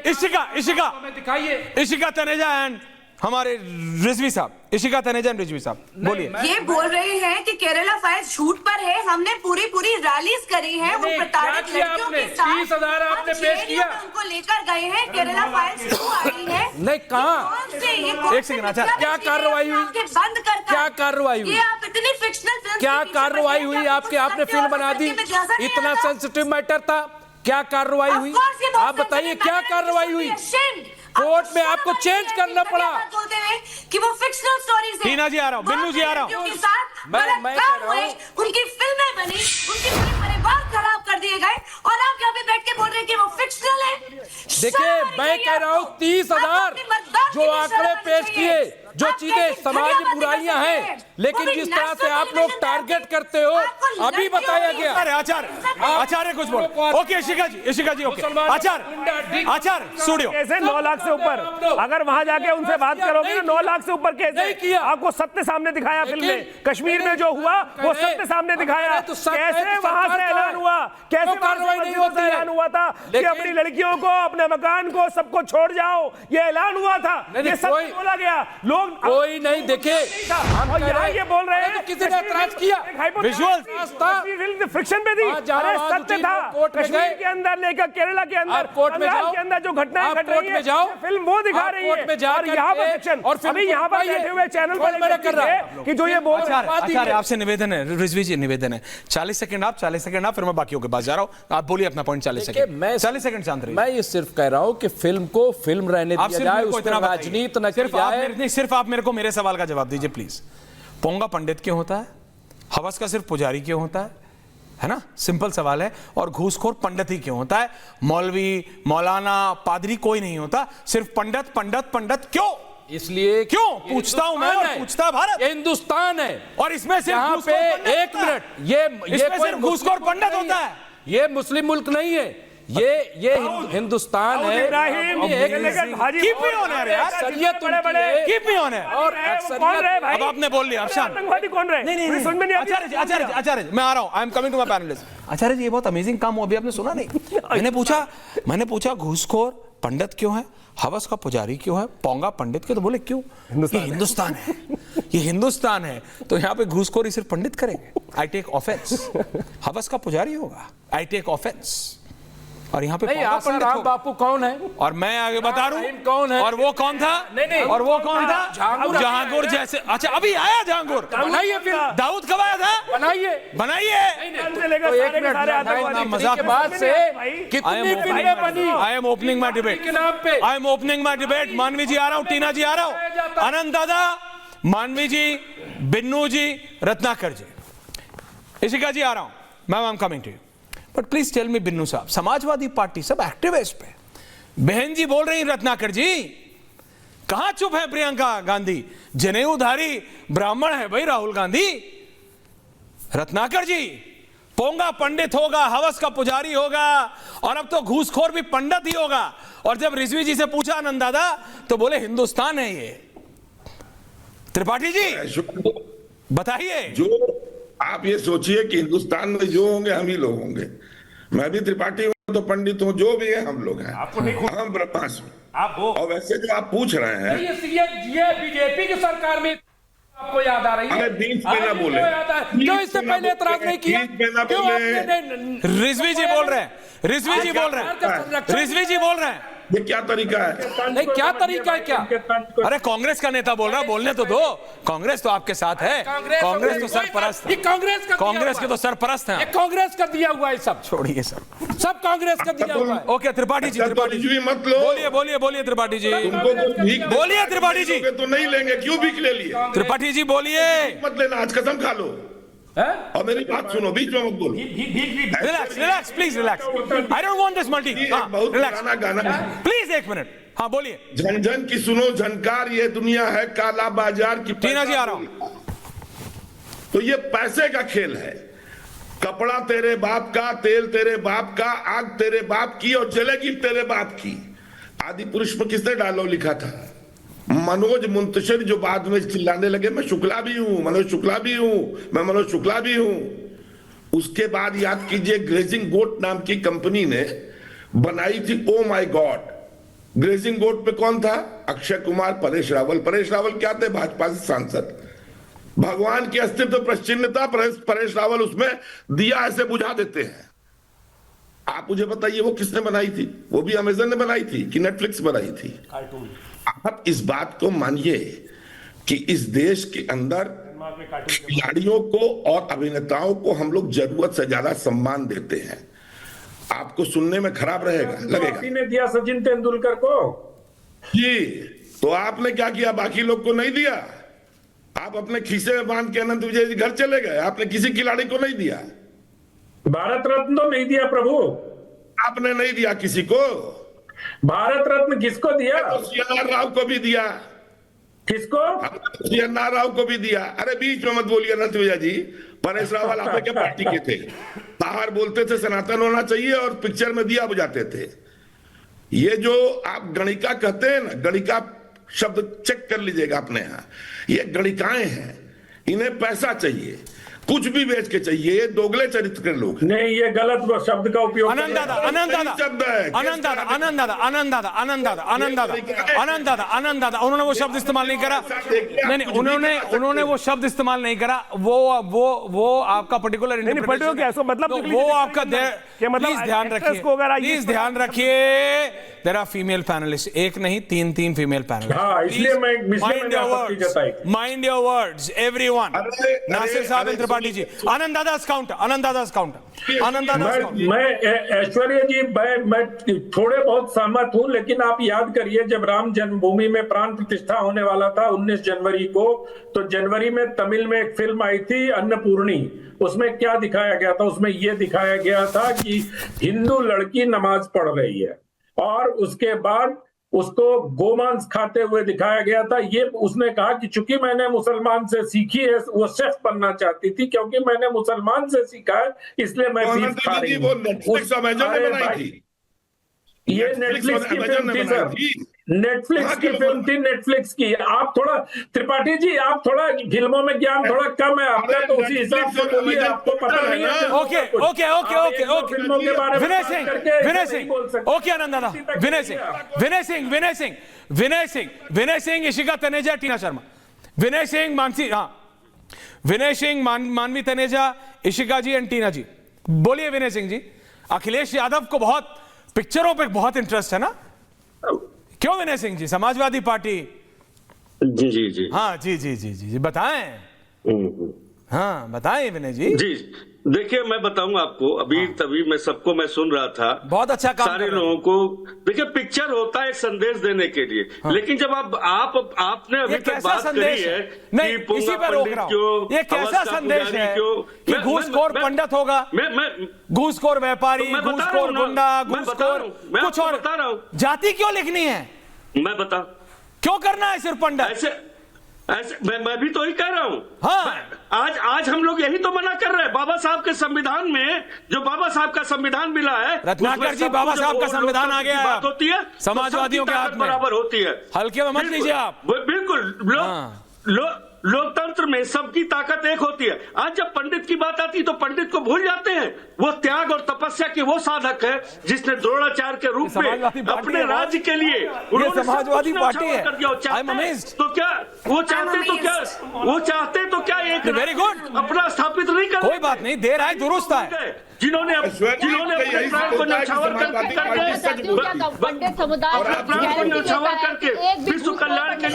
इशिका दिखाइए। इशिका तनेजा एंड हमारे रिजवी साहब, इशिका तनेजा एंड रिजवी साहब, बोलिए। ये बोल रहे हैं कि केरला फाइल्स झूठ पर है, हमने पूरी रैलीज करी है उन प्रताड़ित लड़कियों के साथ, 30,000 आपने पेश किया, उनको लेकर गए हैं। केरला फाइल्स क्यों आई है? नहीं, कहाँ? एक सेकंड, अच्छा, क्या कार्रवाई हुई? बंद कर, क्या कार्रवाई हुई? ये आप इतनी फिक्शनल फिल्म, क्या कार्रवाई हुई आपके? आपने फिल्म बना दी, इतना सेंसिटिव मैटर था, क्या कार्रवाई हुई? आप बताइए क्या कार्रवाई हुई? कोर्ट में आपको चेंज करना पड़ा। बोलते हैं कि वो फिक्शनल स्टोरीज हैं। टीना जी आ रहा हूं, बिन्नू जी आ रहा हूं। मैं कह रहा हूं, उनकी फिल्में बनी, उनके परिवार खराब कर दिए गए और आप यहाँ पे बैठ के बोल रहे हैं कि वो फिक्शनल है। देखिए, मैं कह रहा हूं 30,000 जो आंकड़े पेश किए, जो चीजें समाज में बुराइयां हैं, लेकिन जिस तरह से आप लोग टारगेट करते हो, अभी बताया गया। आचार्य कुछ बोल। ओके इशिका जी ओके। आचार्य स्टूडियो कैसे 9 लाख से ऊपर, अगर वहां जाके उनसे बात करोगे तो 9 लाख से ऊपर केस किया। आपको सत्य सामने दिखाया फिल्म में, कश्मीर में जो हुआ वो सत्य सामने दिखाया। कैसे वहां से ऐलान हुआ, कैसे कार्रवाई नहीं होता, ऐलान हुआ था कि अपनी लड़कियों को, अपने मकान को, सबको छोड़ जाओ, ये ऐलान हुआ था, ये सब बोला गया। लोग कोई नहीं देखे, और यहाँ ये बोल रहे हैं किसी ने ऐतराज किया, विजुअल फ्रिक्शन पे दी। अरे सत्य था, कश्मीर के अंदर लेकर केरला के अंदर, बंगाल के अंदर जो घटनाएं घट रही है, फिल्म वो दिखा रही है। और यहाँ पर फिक्शन, अभी यहाँ पर बैठे हुए चैनल पर कर रहा है कि जो ये बोल रहा है। आचार्य आपसे निवेदन है, रिजवी जी निवेदन है, 40 सेकंड आप, 40 सेकंड आप, फिर मैं बाकियों के पास जा रहा हूँ। आप बोलिए अपना पॉइंट 40 सेकंड। मैं 40 सेकंड शांत रहिए। मैं ये सिर्फ कह रहा हूँ कि फिल्म को फिल्म रहने दिया जाए, उसमें राजनीति न की जाए। सिर्फ आप मेरे को मेरे सवाल का जवाब दीजिए प्लीज। पोंगा पंडित क्यों होता है? हवस का सिर्फ पुजारी क्यों होता है ना? सिंपल सवाल है। और घूसखोर पंडित ही क्यों होता है? मौलवी, मौलाना, पादरी कोई नहीं होता, सिर्फ पंडित पंडित पंडित क्यों? इसलिए क्यों पूछता हूं मैं, और पूछता है भारत। हिंदुस्तान है और इसमें सिर्फ यहाँ पे एक मिनट, ये कोई घूसखोर पंडित होता है, ये मुस्लिम मुल्क नहीं है, ये हिंदुस्तान है। और अब आपने बोल लिया, आतंकवादी कौन रहे? नहीं समझ में नहीं। आचार्य मैं आ रहा हूं, I am coming to my panelist. Acharya ji ये बहुत अमेजिंग काम हुआ, अभी आपने सुना नहीं? मैंने पूछा घूसखोर पंडित क्यों है, हवस का पुजारी क्यों है, पोंगा पंडित क्यों? तो बोले क्यों? ये हिंदुस्तान है, ये हिंदुस्तान है, तो यहाँ पे घूसखोरी सिर्फ पंडित करेंगे। I take offence. हवस का पुजारी होगा, आई टेक ऑफेंस। और यहाँ पे आसाराम बापू कौन है? और मैं आगे बता रहा हूँ कौन है, और वो कौन था? नहीं, और वो कौन था? जहांगीर जैसे। अच्छा अभी आया जहांगीर, बनाइए फिर। दाऊद कब आया था? बनाइए। तो एक मिनट, मजाक के बाद से कितनी फिल्में बनी? I am opening my debate, I am opening my debate. मानवी जी आ रहा हूँ, टीना जी आ रहा हूँ, आनंद दादा, मानवी जी, बिन्नू जी, रत्नाकर जी, इशिका जी आ रहा हूँ। Ma'am I am coming to you, but please tell me Binnu sahab, Samajwadi party सब एक्टिव है इस पे, बहन जी बोल रही रत्नाकर जी, कहां चुप है प्रियंका गांधी? जनेऊधारी ब्राह्मण है भाई राहुल गांधी। रत्नाकर जी, पोंगा पंडित होगा, हवस का पुजारी होगा, और अब तो घूसखोर भी पंडित ही होगा। और जब रिजवी जी से पूछा आनंद दादा तो बोले हिंदुस्तान है ये। त्रिपाठी जी बताइए। जो आप ये सोचिए कि हिंदुस्तान में जो होंगे हम ही लोग होंगे। मैं भी त्रिपाठी हूं तो पंडित हूं, जो भी है हम लोग हैं, हम ब्रह्मास्म। और वैसे जो आप पूछ रहे हैं, ये बीजेपी की सरकार में आपको याद आ रही है? बीच में ना बोले, क्यों इससे पहले एतराज नहीं किया? रिजवी जी बोल रहे हैं, रिजवी जी बोल रहे हैं, रिजवी जी बोल रहे हैं। ये क्या तरीका है? नहीं, क्या तरीका है? क्या? अरे कांग्रेस का नेता बोल रहा है, बोलने तो दो। कांग्रेस तो आपके साथ है, कांग्रेस तो सरपरस्त है। कांग्रेस के तो सरपरस्त हैं। कांग्रेस का दिया हुआ है सब, छोड़िए सब कांग्रेस का दिया हुआ है। ओके त्रिपाठी जी, त्रिपाठी जी मत लो। बोलिए त्रिपाठी जी, बोलिए त्रिपाठी जी। तो नहीं लेंगे, क्यों भीख ले लिए? त्रिपाठी जी बोलिए। मत लेना, आज कसम खा लो और मेरी बात सुनो, बीच में मत बोलो। Relax please, relax. I don't want this multi. बहुत पुराना गाना, प्लीज एक मिनट। हाँ बोलिए। झनझन की सुनो झनकार, ये दुनिया है काला बाजार की। टीना जी आ रहा हूं। तो ये पैसे का खेल है। कपड़ा तेरे बाप का, तेल तेरे बाप का, आग तेरे बाप की और जलेगी तेरे बाप की। आदि पुरुष में किसने डायलॉग लिखा था? मनोज मुंतशिर, जो बाद में चिल्लाने लगे मैं शुक्ला भी हूं, मनोज शुक्ला भी हूं, मैं मनोज शुक्ला भी हूं। उसके बाद याद कीजिए, ग्रेजिंग गोट नाम की कंपनी ने बनाई थी ओ माय गॉड, ग्रेजिंग गोट पे कौन था? अक्षय कुमार, परेश रावल। परेश रावल क्या थे? भाजपा से सांसद। भगवान की अस्तित्व प्रश्चिन्नता परेश रावल उसमें दिया ऐसे बुझा देते हैं। आप मुझे बताइए वो किसने बनाई थी? वो भी अमेजन ने बनाई थी कि नेटफ्लिक्स बनाई थी? आप इस बात को मानिए कि इस देश के अंदर खिलाड़ियों को और अभिनेताओं को हम लोग जरूरत से ज्यादा सम्मान देते हैं। आपको सुनने में खराब रहेगा, लगेगा। ने दिया सचिन तेंदुलकर को जी, तो आपने क्या किया? बाकी लोग को नहीं दिया। आप अपने खीसे में बांध के अनंत विजय जी घर चले गए। आपने किसी खिलाड़ी को नहीं दिया। भारत रत्न तो नहीं दिया प्रभु। आपने नहीं दिया किसी को। भारत रत्न किसको दिया? तो सीएनआर राव को भी दिया। किसको? सीएनआर राव को भी दिया। अरे बीच में मत बोलिए अनंत विजय जी। परेश रावल आप के पार्टी के थे। बाहर बोलते थे सनातन होना चाहिए और पिक्चर में दिया बुझाते थे। ये जो आप गणिका कहते हैं ना, गणिका शब्द चेक कर लीजिएगा अपने यहाँ। ये गणिकाएं हैं, इन्हें पैसा चाहिए, कुछ भी बेच के चाहिए। ये दोगले चरित्र के लोग। नहीं, ये गलत शब्द का उपयोग। आनंद दादा, आनंद दादा, आनंद दादा, आनंद दादा, आनंद दादा, आनंद दादा, आनंद दादा, आनंद दादा, आनंद दादा, उन्होंने वो शब्द इस्तेमाल नहीं करा। नहीं, उन्होंने वो शब्द इस्तेमाल नहीं करा। वो आपका पर्टिकुलर पर्टिकुलर क्या है? मतलब वो आपका प्लीज ध्यान रखिए, प्लीज ध्यान रखिए। देयर आर फीमेल पैनलिस्ट, एक नहीं तीन फीमेल पैनलिस्ट। इसलिए मैं mind your words everyone. Nasir sahab, Tripathi ji, Anand दादा's counter, Anand दादा's counter, Anand दादा's counter। मैं ऐश्वर्या जी, मैं थोड़े बहुत सहमत हूं, लेकिन आप याद करिए जब राम जन्मभूमि में प्राण प्रतिष्ठा होने वाला था 19 जनवरी को, तो जनवरी में तमिल में एक फिल्म आई थी अन्नपूर्णी। उसमें क्या दिखाया गया था? उसमें यह दिखाया गया था कि हिंदू लड़की नमाज पढ़ रही है और उसके बाद उसको गोमांस खाते हुए दिखाया गया था। ये उसने कहा कि चूंकि मैंने मुसलमान से सीखी है, वो शेफ बनना चाहती थी, क्योंकि मैंने मुसलमान से सीखा है इसलिए मैं बीफ खा रही हूँ। ये नेटफ्लिक्स की फिल्म थी सर, नेटफ्लिक्स की फिल्म थी, नेटफ्लिक्स की। आप थोड़ा, त्रिपाठी जी आप थोड़ा फिल्मों में ज्ञान थोड़ा कम है आपका, तो उसी हिसाब से बोलिए। आपको पता नहीं है। Okay okay okay okay okay फिल्मों के बारे में विनय सिंह, ओके आनंद दादा, विनय सिंह, इशिका तनेजा, टीना शर्मा, विनय सिंह, मानसी, हाँ, विनय सिंह, मानवी तनेजा, इशिका जी एंड टीना जी। बोलिए विनय सिंह जी। अखिलेश यादव को बहुत पिक्चरों पे बहुत इंटरेस्ट है ना? क्यों विनय सिंह जी? समाजवादी पार्टी। जी जी जी, हाँ जी जी जी जी जी, बताएं। हाँ बताएं विनय जी। जी देखिए, मैं बताऊंगा आपको। अभी तभी मैं सबको मैं सुन रहा था, बहुत अच्छा काम सारे लोगों को। देखिए, पिक्चर होता है एक संदेश देने के लिए, लेकिन जब आपने अभी तक बात करी है नहीं, इसी पे रोक रहा हूं। ये कैसा संदेश है कि घूसखोर पंडित होगा, घूसखोर व्यापारी, घूसखोर गुंडा, घूसखोर कुछ और बता रहा हूं। जाति क्यों लिखनी है? मैं बता क्यों करना है सिर्फ पंडित? ऐसे मैं भी तो ही कह रहा हूँ। हाँ। आज हम लोग यही तो मना कर रहे हैं। बाबा साहब के संविधान में, जो बाबा साहब का संविधान मिला है, रत्नाकर जी, बाबा साहब का संविधान आ गया, बात होती है समाजवादियों के हाथ में बराबर होती है। हल्के में मत लीजिए आप। बिल्कुल, लोकतंत्र में सबकी ताकत एक होती है। आज जब पंडित की बात आती है तो पंडित को भूल जाते हैं। वो त्याग और तपस्या के वो साधक है जिसने द्रोणाचार्य के रूप में अपने राज्य के लिए उन्होंने समाजवादी पार्टी है। तो क्या वो चाहते तो क्या एक वेरी गुड अपना स्थापित नहीं कर? कोई बात नहीं, देर आए दुरुस्त है। जिन्होंने अपने प्राण को न्यौछावर